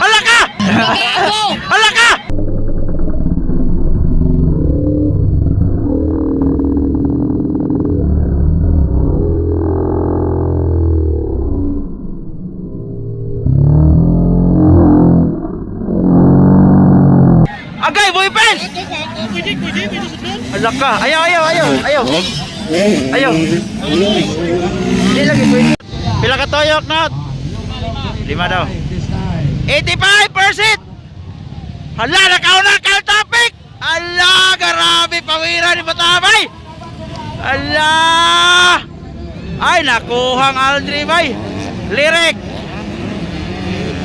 Hala ka! Hala ka! Agay, boypen! Hala ka! Ayaw! Ayaw! Hindi lagi, pwede. Pila ka toyok, not? 5 daw. 85%! Hala, nakauna ka ang topic! Hala, grabe, pawira ni Batabay! Hala! Ay, nakuhang Aldri, bay! Lyric!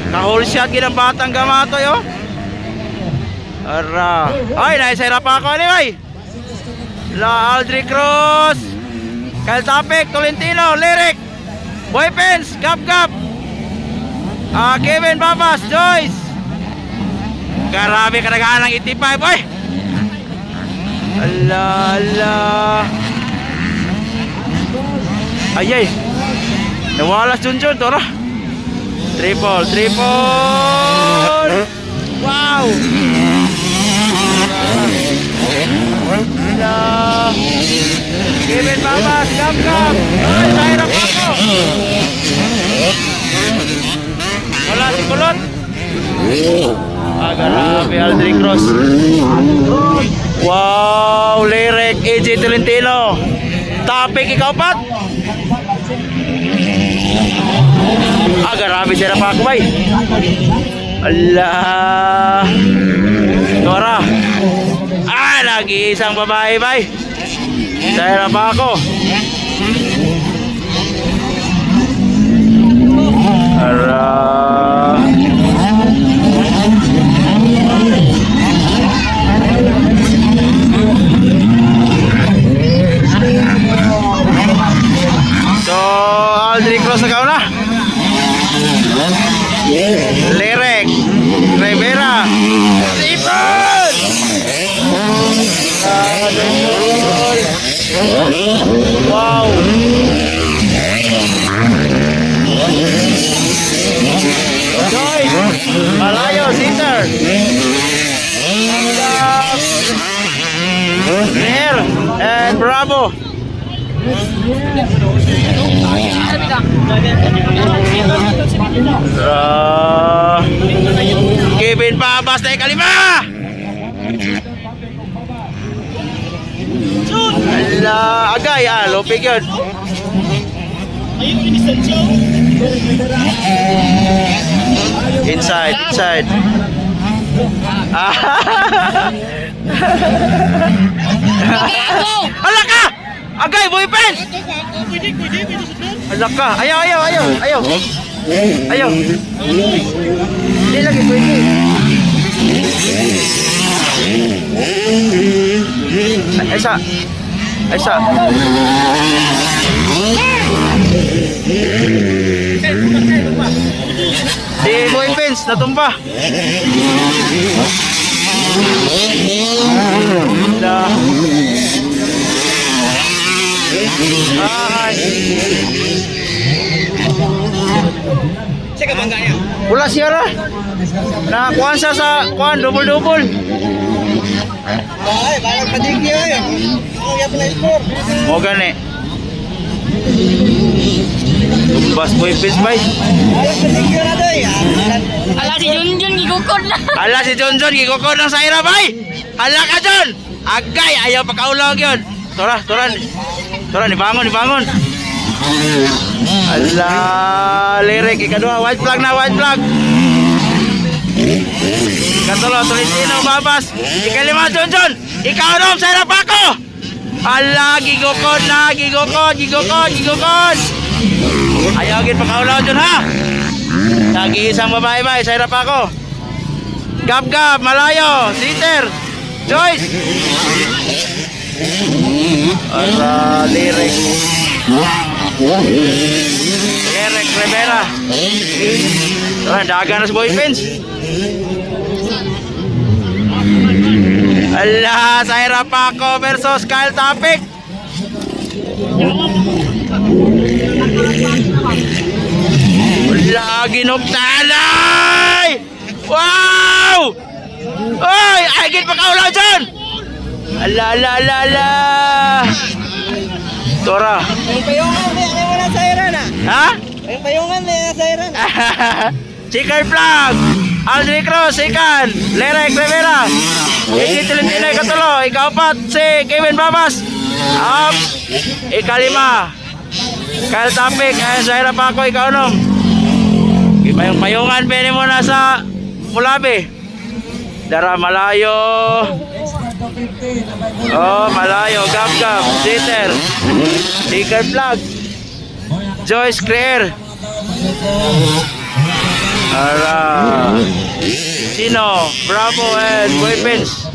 Kahul shot ginang batang gamatoy, oh! Ara! Ay, naisira pa ako, ni bay! La Aldri Cruz! Kyle Topic, Tolentino, Lyric! Boypens, Gap! Kevin Babas, Joyce. Grabe ka nagaan ng 85, boy. Ala. Ayay. Nawalas Junjun, tara. Triple. Wow. Ala. Kevin Babas, Gap. Ay, mahirap ako. Wala si Kulot. Grabe, Aldri Cruz. Wow, Lyric, AJ Tolentino. Topic, ikaw pat. Grabe, sira pa ako, bay. Allah. Tora. Lagi isang babae, bay. Sira pa ako. Ara. So, Aldri Cruz na kauna. Lyric, Rivera, Stephen. Wow. Joyce, Malayo, Caesar. Neil and Bravo. Kevin Babas na ikalima. Ala, agay, lupig yun. Inside. Hala ka! Agay, boyfriend! Hala ka! Ayaw! Hindi lagi, pwede. Aysa! Si boyfriend, natumpa. Siya ka bangga niya? Wala siya ra. Nakakuhan siya sa kuhan, double. Ay, bakit padigyo eh? Kuya pa na score. O gani. Tumbas boyfriend, bay. Bakit padigyo na doy? Ala si Junjun gigukod na. Ala si Junjun, gigukod ng Saira, bay. Hala ka, Jun. Agay, ayaw pagkaulog yun. Tora, nibangon. Ala, Lyric, ikadua, white flag. Ikatulo, Tolentino, Babas. Ikalima, Junjun. Ikaw nom, Saira Paco. Ala, gigukod. Ayaw gid pagkaulaw dyan, ha. Nag-iisang babae, bay, Saira Paco. Gap, Malayo, Sitter, Joyce. Ala, Lyric, Rivera. Dagan na sa boyfriends. Ala, Saira Paco versus Kyle Topic. ginugtanay! Wow! Oy! Agit pa kaulaw dyan! Ala, ala, ala, ala! Tora. Yung payungan niya, ano mo na sa iran ah? Ha? Yung payungan niya sa iran. Chicken Flag! Aldrin Cruz, ikan! Lerek Rivera! Igit Tolentino, ikatulo! Ikaapat, si Kevin Babas! Up! Ikalima! Kyle Tapik, ayan sa hirap ako, ikaunom! Payungan, pwede mo na sa Mulabi! Dara malayo! Oh, malayo! Gap gap! Sitter! Chicken Flag! Joyce Creer! Ara! Sino? Bravo and Boy Pins!